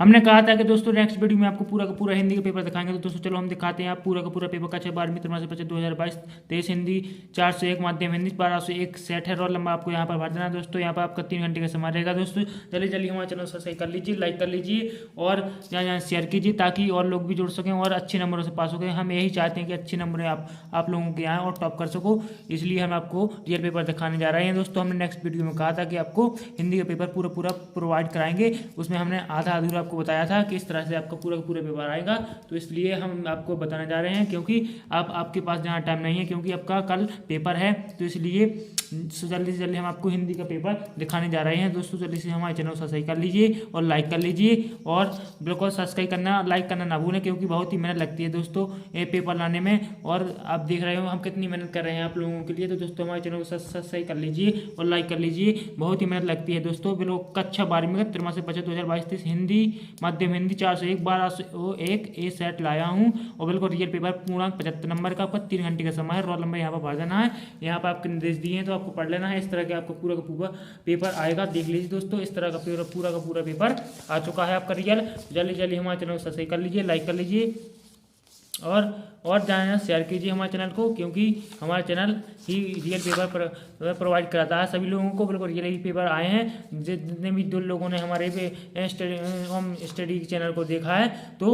हमने कहा था कि दोस्तों नेक्स्ट वीडियो में आपको पूरा का पूरा हिंदी का पेपर दिखाएंगे। तो दोस्तों चलो हम दिखाते हैं आप पूरा का पूरा पेपर का 12वीं त्रैमासिक परीक्षा 2022 23 हिंदी 401 माध्यम हिंदी 1201 सेट है। रोल नंबर आपको यहाँ पर भर देना है दोस्तों। यहाँ पर आपका 3 घंटे का समय रहेगा दोस्तों। जल्दी जल्दी हमारे चैनल सब्सक्राइब कर लीजिए, लाइक कर लीजिए और यहाँ शेयर कीजिए ताकि और लोग भी जुड़ सकें और अच्छे नंबरों से पास हो गए। हम यही चाहते हैं कि अच्छे नंबर आप लोगों के आएँ और टॉप कर सको, इसलिए हम आपको रियल पेपर दिखाने जा रहे हैं दोस्तों। हमने नेक्स्ट वीडियो में कहा था कि आपको हिंदी का पेपर पूरा पूरा प्रोवाइड कराएंगे। उसमें हमने आधा अधूरा आपको बताया था कि इस तरह से आपका पूरा का पूरा पेपर आएगा, तो इसलिए हम आपको बताने जा रहे हैं क्योंकि आपके पास जहाँ टाइम नहीं है, क्योंकि आपका कल पेपर है, तो इसलिए जल्दी से जल्दी हम आपको हिंदी का पेपर दिखाने जा रहे हैं दोस्तों। जल्दी से हमारे चैनल को सब्सक्राइब कर लीजिए और लाइक कर लीजिए और बिल्कुल सब्सक्राइब करना लाइक करना ना भूलें, क्योंकि बहुत ही मेहनत लगती है दोस्तों ये पेपर लाने में। और आप देख रहे हो हम कितनी मेहनत कर रहे हैं आप लोगों के लिए। तो दोस्तों हमारे चैनल को सब्सक्राइब कर लीजिए और लाइक कर लीजिए, बहुत ही मेहनत लगती है दोस्तों। बिल्कुल कक्षा 12वीं का त्रैमासिक परीक्षा 2022 हिंदी माध्यम हिंदी 401 1201 ए सेट लाया हूँ और बिल्कुल रियल पेपर पूर्णांक 75 नंबर का। आपका 3 घंटे का समय है। रोल नंबर यहाँ पर भर देना है। यहाँ पर आपके निर्देश दिए हैं तो आपको पढ़ लेना है। इस तरह के आपको पूरा का पूरा पेपर आएगा, देख लीजिए दोस्तों। इस तरह का पूरा का पूरा पेपर आ चुका है आपका रियल। जल्दी जल्दी हमारे चैनल को सब्सक्राइब कर लीजिए, लाइक कर लीजिए और जाना शेयर कीजिए हमारे चैनल को, क्योंकि हमारा चैनल ही रियल पेपर प्रोवाइड कराता है सभी लोगों को। बिल्कुल रियल ही पेपर आए हैं। जितने भी दो लोगों ने हमारे होम स्टडी चैनल को देखा है तो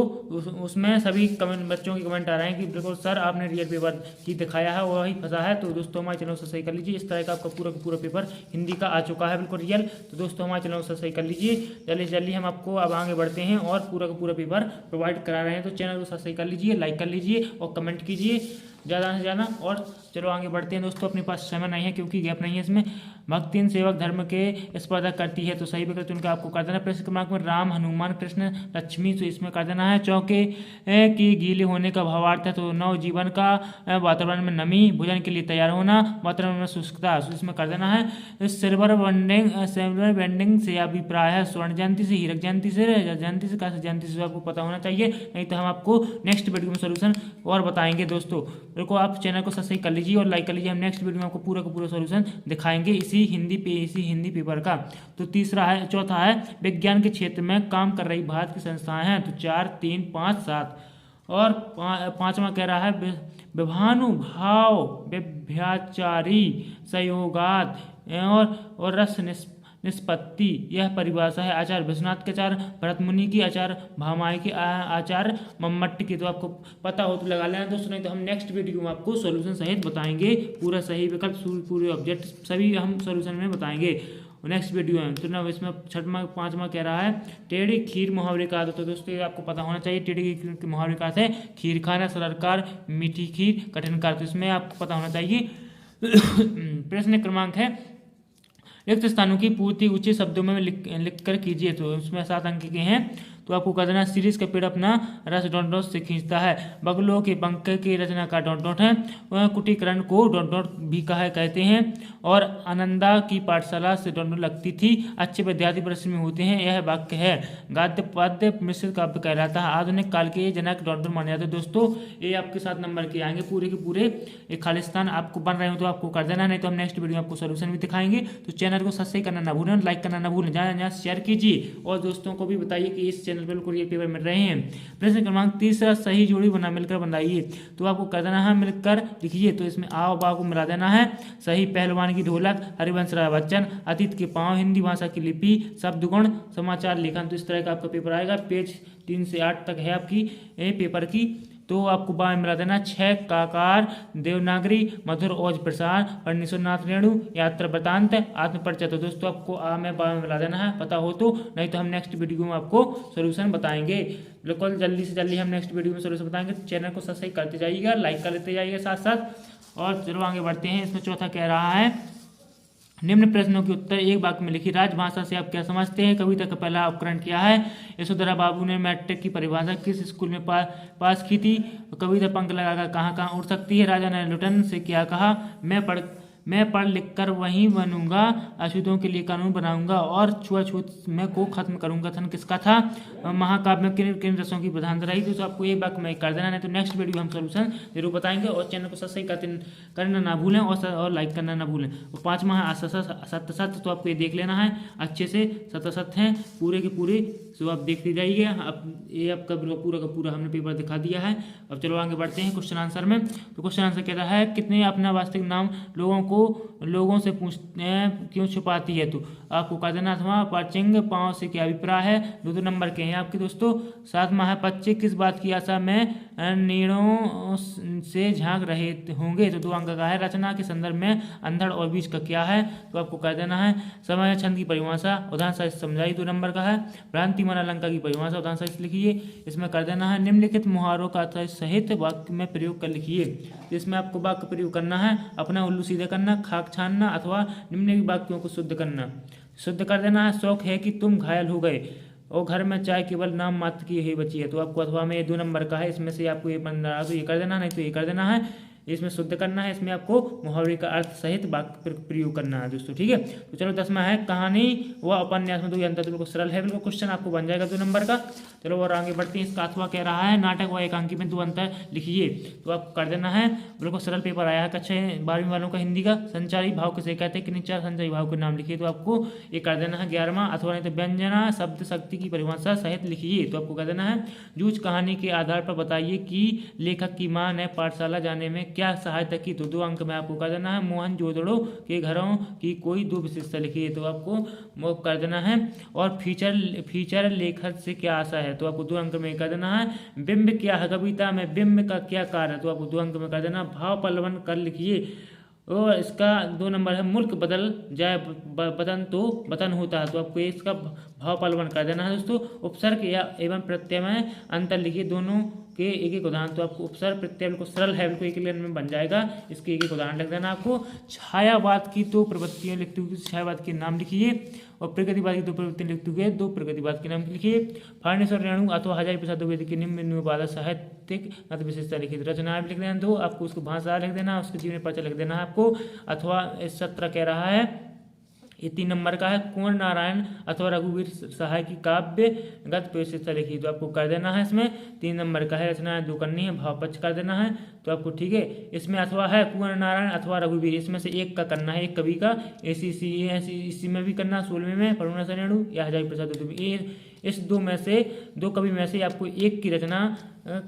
उसमें सभी कमेंट बच्चों के कमेंट आ रहे हैं कि बिल्कुल सर आपने रियल पेपर ही दिखाया है, वही फंसा है। तो दोस्तों हमारे चैनल को सब्सक्राइब कर लीजिए। इस तरह का आपका पूरा पेपर हिंदी का आ चुका है बिल्कुल रियल। तो दोस्तों हमारे चैनल को सब्सक्राइब कर लीजिए। जल्दी जल्दी हम आपको अब आगे बढ़ते हैं और पूरा का पूरा पेपर प्रोवाइड करा रहे हैं। तो चैनल को सब्सक्राइब कर लीजिए, लाइक कर लीजिए और कमेंट कीजिए ज़्यादा से ज़्यादा। और चलो आगे बढ़ते हैं दोस्तों। अपने पास समय नहीं है क्योंकि गैप नहीं है इसमें। भक्तिन सेवक धर्म के स्पर्धा करती है तो सही विकल्प उनका आपको कर देना। प्रश्न क्रमांक में राम हनुमान कृष्ण लक्ष्मी, तो इसमें कर देना है। चौके की गीले होने का भावार्थ है तो नव जीवन का, वातावरण में नमी, भोजन के लिए तैयार होना, वातावरण में शुष्कता, तो इसमें कर देना है। सिल्वर वेंडिंग से अभिप्राय है स्वर्ण जयंती से, हीरक जयंती से, जयंती से, काशी जयंती से आपको पता होना चाहिए, नहीं तो हम आपको नेक्स्ट वीडियो में सोल्यूशन और बताएंगे दोस्तों। बिल्कुल आप चैनल को सब्सक्राइब कर लीजिए और लाइक कर लीजिए। हम नेक्स्ट वीडियो में आपको पूरा का पूरा सोल्यूशन दिखाएंगे इसी हिंदी पेपर का। तो चौथा है विज्ञान के क्षेत्र में काम कर रही भारत की संस्थाएं हैं। तो 4 3 5 7 और पांचवा कह रहा है विभानुभाव विभ्याचारी संयोगात और रस निष्पत्ति, यह परिभाषा है आचार्य विश्वनाथ के, आचार्य भरत मुनि की, आचार्य भामाई की, आचार्य मम्मट की। तो आपको पता हो तो लगा लेना दोस्तों, नहीं तो हम नेक्स्ट वीडियो में आपको सॉल्यूशन सहित बताएंगे। पूरा सही विकल्प पूरे ऑब्जेक्ट सभी हम सॉल्यूशन में बताएंगे नेक्स्ट वीडियो में। तो ना इसमें पांचवा कह रहा है टेढ़ी खीर मुहावरे का। तो दोस्तों ये आपको पता होना चाहिए। टेढ़ी खीर मुहावरे का है खीर खाना, सरलकार, मीठी खीर, कठिन कार, तो इसमें आपको पता होना चाहिए। प्रश्न क्रमांक है रिक्त स्थानों की पूर्ति उचित शब्दों में लिख कर कीजिए। तो उसमें 7 अंक के हैं। तो आपको कर देना सीरीज का पेड़ अपना रस डॉट डॉट से खींचता है। बगलों के पंख की रचना का डॉट डॉट है। वह कुटीकरण को डॉट डॉट भी कहते हैं। और आनंदा की पाठशाला से डॉट डॉट लगती थी। अच्छे विद्यार्थी परिश्रमी होते हैं, यह वाक्य है। गद्य पद्य मिश्रित काव्य कहलाता है। आधुनिक काल के जनक डॉट डॉट माने जाते हैं दोस्तों। ये आपके 7 नंबर के आएंगे पूरे के पूरे। एक खालिस्तान आपको बन रहे हो तो आपको कर देना, नहीं तो हम नेक्स्ट वीडियो में आपको सोल्यूशन भी दिखाएंगे। तो चैनल को सब्सक्राइब करना ना भूलें, लाइक करना ना भूलें, ज़्यादा शेयर कीजिए और दोस्तों को भी बताइए कि इस चैनल पर बिल्कुल ये पेपर मिल रहे हैं। प्रश्न क्रमांक 3 सही जोड़ी मिलकर बनाइए। तो आपको कर देना है मिलकर लिखिए। तो इसमें आ और बा को मिला देना है। सही पहलवान की ढोलक, हरिवंश राय बच्चन, अतीत के पांव, हिंदी भाषा की लिपि, शब्द गुण, समाचार लेखन। तो इस तरह का आपका पेपर आएगा। पेज 3 से 8 तक है आपकी पेपर की। तो आपको बाएं मिला देना 6 काकार, देवनागरी, मधुर ओज प्रसार, परमेश्वरनाथ रेणु, यात्रा वृतांत, आत्मपरिचय। तो दोस्तों आपको में बाएं मिला देना है, पता हो तो, नहीं तो हम नेक्स्ट वीडियो में आपको सोल्यूशन बताएंगे। बिल्कुल जल्दी से जल्दी हम नेक्स्ट वीडियो में सोल्यूशन बताएंगे। चैनल को सब्सक्राइब करते जाइएगा, लाइक करते जाइएगा साथ साथ। और चलो आगे बढ़ते हैं। इसमें चौथा कह रहा है निम्न प्रश्नों के उत्तर एक वाक्य में लिखिए। राजभाषा से आप क्या समझते हैं? कविता का पहला उपकरण क्या है? यशोधरा बाबू ने मैट्रिक की परिभाषा किस स्कूल में पास की थी? कविता पंख लगाकर कहाँ कहाँ उड़ सकती है? राजा ने लुटन से क्या कहा? मैं पढ़ लिख कर वही बनूंगा, अछूतों के लिए कानून बनाऊंगा और छुआछूत में को खत्म करूंगा। कथन किसका था? महाकाव्य में किन किन रसों की प्रधानता रही थी? तो आपको एक बार में कर देना, नहीं तो नेक्स्ट वीडियो हम सॉल्यूशन जरूर बताएंगे। और चैनल को सब्सक्राइब करना ना भूलें और लाइक करना ना भूलें। और 5वां है सत्य सत्य, तो आपको ये देख लेना है अच्छे से। सत्य सत्य हैं पूरे के पूरे, तो आप देखते जाइए। अब ये आपका पूरा का पूरा हमने पेपर दिखा दिया है। अब चलो आगे बढ़ते हैं क्वेश्चन आंसर में। तो क्वेश्चन आंसर कहता है कितने अपना वास्तविक नाम लोगों से पूछते हैं क्यों छुपाती है? तो आपको कर देना था पर्चिंग पाँव से क्या अभिप्राय है? 2 नंबर के हैं आपके दोस्तों। 7वां है बच्चे किस बात की आशा में नीड़ों से झांक रहे होंगे? तो 2 अंक का है। रचना के संदर्भ में अंधड़ और बीज का क्या है? तो आपको कर देना है समय छंद की परिभाषा, उदाहरण सहित समझाई। 2 नंबर का है भ्रांति मन अलंकार की परिभाषा, उदाहरण सहित लिखिए। इसमें कर देना है निम्नलिखित मुहावरों का सहित वाक्य में प्रयोग कर लिखिए। इसमें आपको वाक्य प्रयोग करना है अपना उल्लू सीधे करना, खाक छानना अथवा निम्नलिखित वाक्यों को शुद्ध करना। शुद्ध कर देना है शौक है कि तुम घायल हो गए और घर में चाय केवल नाम मात्र की ही बची है। तो आपको अथवा में ये 2 नंबर का है, इसमें से आपको ये बन रहा है तो ये कर देना, नहीं तो ये कर देना है। इसमें शुद्ध करना है, इसमें आपको मुहावरे का अर्थ सहित वाक्य प्रयोग करना है दोस्तों, ठीक है। तो चलो 10वां है कहानी व उपन्यास में 2 अंतर बिल्कुल सरल है, बिल्कुल क्वेश्चन आपको बन जाएगा 2 नंबर का। चलो और आगे बढ़ते हैं। इसका अथवा कह रहा है नाटक व एकांकी में 2 अंतर लिखिए। तो आपको कर देना है, बिल्कुल सरल पेपर आया है कक्षा 12वीं वालों का हिंदी का। संचारी भाव किसे कहते हैं? किन्हीं 4 संचारी भाव के नाम लिखिए। तो आपको ये कर देना है 11वां। अथवा नहीं तो व्यंजना शब्द शक्ति की परिभाषा सहित लिखिए। तो आपको कर देना है जूझ कहानी के आधार पर बताइए कि लेखक की मां ने पाठशाला जाने में क्या सहायता की? तो 2 अंक में आपको कर देना है मोहनजोदड़ो के घरों की कोई 2 विशेषता लिखिए। तो आपको कर देना है और फीचर लेखक से क्या आशा है? तो आपको 2 अंक में कर देना है बिंब क्या है? कविता में बिंब का क्या कार्य है? तो आपको 2 अंक में कर देना भाव पल्लवन कर लिखिए। और इसका 2 नंबर है मुल्क बदल जाए बदन तो वतन होता है। तो आपको इसका भाव पल्लवन कर देना है दोस्तों। उपसर्ग या एवं प्रत्यय में अंतर लिखिए, दोनों के एक एक उदाहरण। तो आपको उपसर्ग प्रत्यय बिल्कुल सरल है, बिल्कुल एक लाइन में बन जाएगा। इसके एक एक उदाहरण लिख देना आपको। छायावाद की 2 प्रवृत्तियां लिखते हुए छायावाद के नाम लिखिए और प्रगतिवाद की 2 प्रवृत्तियां लिखते हुए 2 प्रगतिवाद के नाम लिखिए। फर्नेश्वर रेणु अथवा हजारी प्रसाद द्विवेदी की निम्न वाला साहित्यिक विशेषता लिखिए। रचना लिख देना 2, आपको उसको भाषा लिख देना, उसके जीवन परिचय लिख देना है आपको। अथवा इस 17 कह रहा है ये 3 नंबर का है कुंवर नारायण अथवा रघुवीर सहाय की काव्य गत विशेषता लिखी। तो आपको कर देना है इसमें 3 नंबर का है। रचना 2 करनी है, भाव पक्ष कर देना है। तो आपको ठीक है। इसमें अथवा है कुंवर नारायण अथवा रघुवीर, इसमें से एक का करना है, एक कवि का। इसी में भी करना 16वें में फर्नेश्वर रेणु या हजारी प्रसाद द्विवेदी। इस 2 कवि में से आपको एक की रचना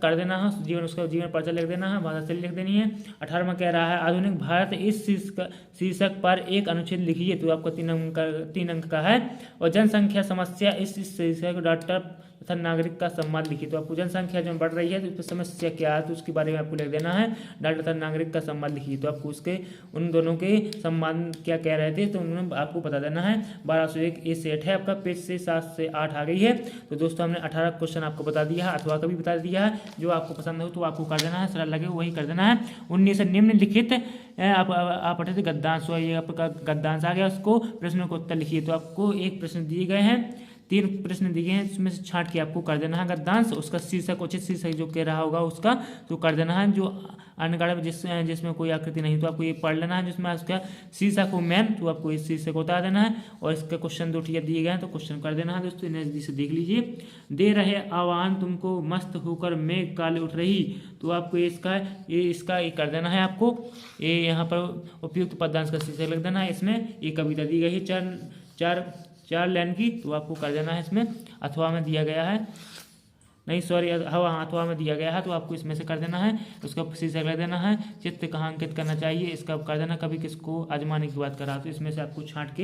कर देना है, उसका जीवन परिचय लिख देना है, भाषा शैली लिख देनी है। 18वां कह रहा है आधुनिक भारत इस शीर्षक पर एक अनुच्छेद लिखिए। तो आपको 3 अंक का है। और जनसंख्या समस्या इस शीर्षक डॉक्टर तथा नागरिक का सम्मान लिखिए। तो आपको जनसंख्या जो बढ़ रही है तो उस पर समस्या क्या है तो उसके बारे में आपको लिख देना है, डॉक्टर तथा नागरिक का सम्मान लिखिए। तो आपको उसके उन दोनों के सम्मान क्या कह रहे थे तो उन्होंने आपको बता देना है। 1201 ये सेट है आपका, पेज से 7 से 8 आ गई है। तो दोस्तों हमने 18 क्वेश्चन आपको बता दिया है, अथवा का भी बता दिया है। जो आपको पसंद हो तो आपको कर देना है, सरल लगे वही कर देना है। 19 निम्नलिखित आप पढ़े थे गद्यांश, ये आपका गद्यांश आ गया, उसको प्रश्नों को उत्तर लिखिए। तो आपको एक प्रश्न दिए गए हैं, 3 प्रश्न दिए हैं, उसमें से छांट के आपको कर देना है गद्यांश। उसका शीर्षक उचित शीर्षक जो कह रहा होगा उसका तो कर देना है। जो अनगढ़ जिसमें कोई आकृति नहीं तो आपको ये पढ़ लेना है, जिसमें उसका शीर्षक हो मैन तो आपको इस शीर्षक को बता देना है। और इसका क्वेश्चन 2 दिए गए हैं तो क्वेश्चन कर देना है दोस्तों, इन्हें से देख लीजिए। दे रहे आह्वान तुमको मस्त होकर मेघ काले उठ रही। तो आपको इसका ये कर देना है आपको। ये यहाँ पर उपयुक्त पदांश का शीर्षक लिख देना है। इसमें ये कविता दी गई है 4 लाइन की, तो आपको कर देना है इसमें। अथवा में दिया गया है, नहीं सॉरी हाँ अथवा में दिया गया है तो आपको इसमें से कर देना है। उसका शीर्षक लिख देना है चित्त कहाँ अंकित करना चाहिए, इसका कर देना कभी किसको आजमाने की बात करा तो इसमें से आपको छांट के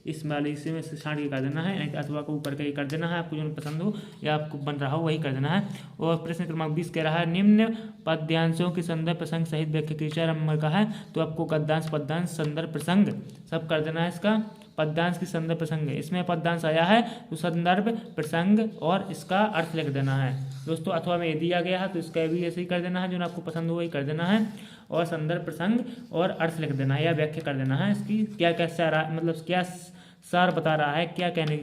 इस वाले इसमें से छांट के कर देना है। नहीं अथवा को ऊपर का ही कर देना है, आपको जो पसंद हो या आपको बन रहा हो वही कर देना है। और प्रश्न क्रमांक 20 कह रहा है निम्न पद्यांशों के संदर्भ प्रसंग सहित व्याख्या कीजिए। 4 नंबर का है तो आपको गद्यांश पद्यांश संदर्भ प्रसंग सब कर देना है। इसका पद्यांश की संदर्भ प्रसंग, इसमें पद्यांश आया है तो संदर्भ प्रसंग और इसका अर्थ लिख देना है दोस्तों। अथवा में ये दिया गया है तो इसका भी ऐसे ही कर देना है, जो आपको पसंद हो वही कर देना है। और संदर्भ प्रसंग और अर्थ लिख देना है या व्याख्या कर देना है इसकी क्या क्या मतलब क्या सार बता रहा है, क्या कहने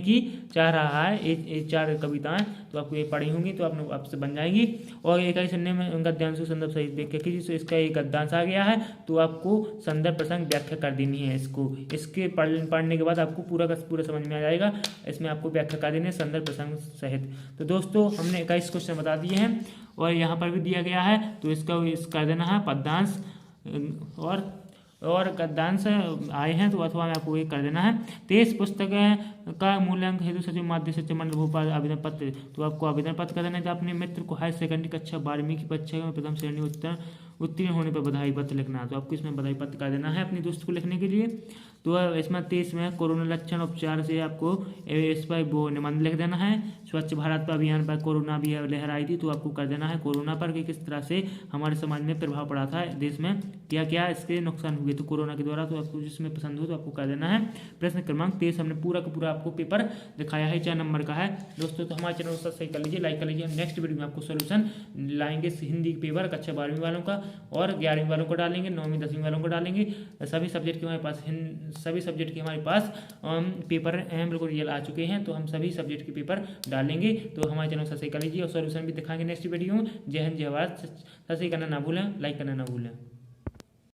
की चाह रहा है। ये 4 कविताएं तो आपको ये पढ़ी होंगी तो आपसे बन जाएंगी। और एक ही सुनने में गद्यांश संदर्भ सहित व्याख्या कीजिए। तो इसका एक गद्यांश आ गया है तो आपको संदर्भ प्रसंग व्याख्या कर देनी है। इसके पढ़ने के बाद आपको पूरा का पूरा समझ में आ जाएगा। इसमें आपको व्याख्या कर देनी है संदर्भ प्रसंग सहित। तो दोस्तों हमने 21 क्वेश्चन बता दिए हैं और यहाँ पर भी दिया गया है तो इसका कर देना है पद्यांश और गद्यांश आए हैं तो अथवा में आपको ये कर देना है। 23 पुस्तक का मूल्यांकन हेतु सचिव माध्य सचिव मंडल भोपाल आवेदन पत्र, तो आपको आवेदन पत्र कर देना है। अपने मित्र को हायर सेकेंडरी कक्षा 12वीं की परीक्षा में प्रथम श्रेणी उत्तीर्ण होने पर बधाई पत्र लिखना है। तो आपको इसमें बधाई पत्र कर देना है अपने दोस्त को लिखने के लिए। तो इसमें 23 में कोरोना लक्षण उपचार से आपको इस पर वो निबंध लिख देना है। स्वच्छ भारत अभियान पर कोरोना भी लहर आई थी तो आपको कर देना है कोरोना पर कि किस तरह से हमारे समाज में प्रभाव पड़ा था, देश में क्या क्या इसके नुकसान हुए तो कोरोना के द्वारा। तो आपको जिसमें पसंद हो तो आपको कर देना है। प्रश्न क्रमांक 23 हमने पूरा का पूरा आपको पेपर दिखाया है, 4 नंबर का है दोस्तों। तो हमारे चैनल को सब्सक्राइब कर लीजिए, लाइक कर लीजिए। हम नेक्स्ट वीडियो में आपको सोल्यूशन लाएंगे हिंदी पेपर कक्षा 12वीं वालों का और 11वीं वालों को डालेंगे, 9वीं 10वीं वालों को डालेंगे। सभी सब्जेक्ट के हमारे पास पेपर हैं, बिल्कुल रियल आ चुके हैं। तो हम सभी सब्जेक्ट के पेपर डालेंगे। तो हमारे चैनल को सब्सक्राइब कर लीजिए और सोल्यूशन भी दिखाएंगे नेक्स्ट वीडियो में। जय हिंद जय भारत। सब्सक्राइब करना ना भूलें, लाइक करना ना भूलें।